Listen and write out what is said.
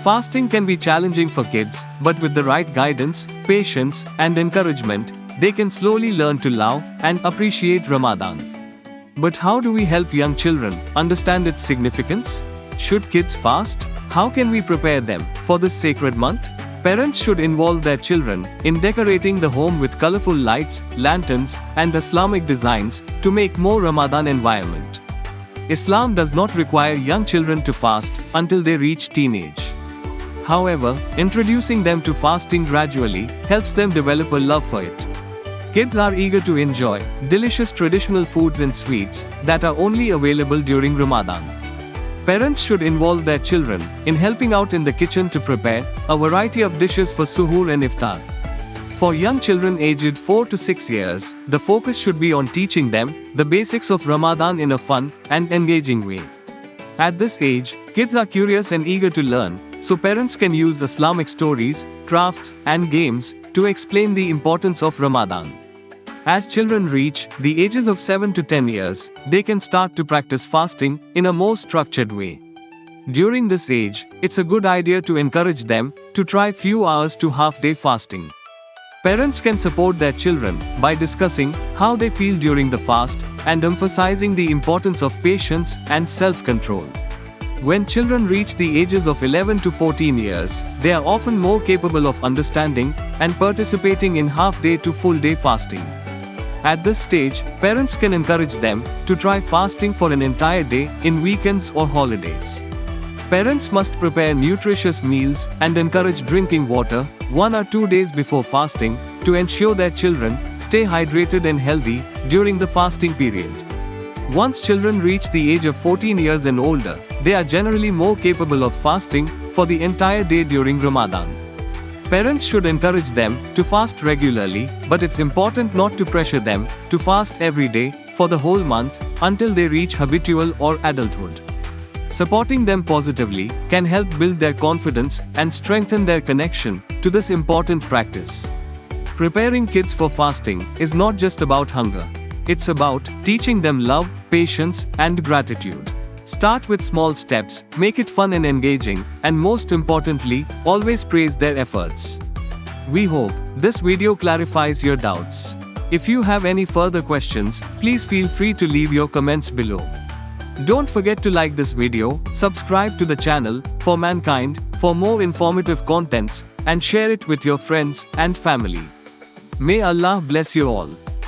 Fasting can be challenging for kids, but with the right guidance, patience, and encouragement, they can slowly learn to love and appreciate Ramadan. But how do we help young children understand its significance? Should kids fast? How can we prepare them for this sacred month? Parents should involve their children in decorating the home with colorful lights, lanterns, and Islamic designs to make more Ramadan environment. Islam does not require young children to fast until they reach teenage. However, introducing them to fasting gradually helps them develop a love for it. Kids are eager to enjoy delicious traditional foods and sweets that are only available during Ramadan. Parents should involve their children in helping out in the kitchen to prepare a variety of dishes for suhoor and iftar. For young children aged 4 to 6 years, the focus should be on teaching them the basics of Ramadan in a fun and engaging way. At this age, kids are curious and eager to learn, so parents can use Islamic stories, crafts, and games to explain the importance of Ramadan. As children reach the ages of 7 to 10 years, they can start to practice fasting in a more structured way. During this age, it's a good idea to encourage them to try few hours to half-day fasting. Parents can support their children by discussing how they feel during the fast and emphasizing the importance of patience and self-control. When children reach the ages of 11 to 14 years, they are often more capable of understanding and participating in half-day to full-day fasting. At this stage, parents can encourage them to try fasting for an entire day in weekends or holidays. Parents must prepare nutritious meals and encourage drinking water 1 or 2 days before fasting to ensure their children stay hydrated and healthy during the fasting period. Once children reach the age of 14 years and older, they are generally more capable of fasting for the entire day during Ramadan. Parents should encourage them to fast regularly, but it's important not to pressure them to fast every day for the whole month until they reach habitual or adulthood. Supporting them positively can help build their confidence and strengthen their connection to this important practice. Preparing kids for fasting is not just about hunger. It's about teaching them love, patience, and gratitude. Start with small steps, make it fun and engaging, and most importantly, always praise their efforts. We hope this video clarifies your doubts. If you have any further questions, please feel free to leave your comments below. Don't forget to like this video, subscribe to the channel for Mankind for more informative contents, and share it with your friends and family. May Allah bless you all.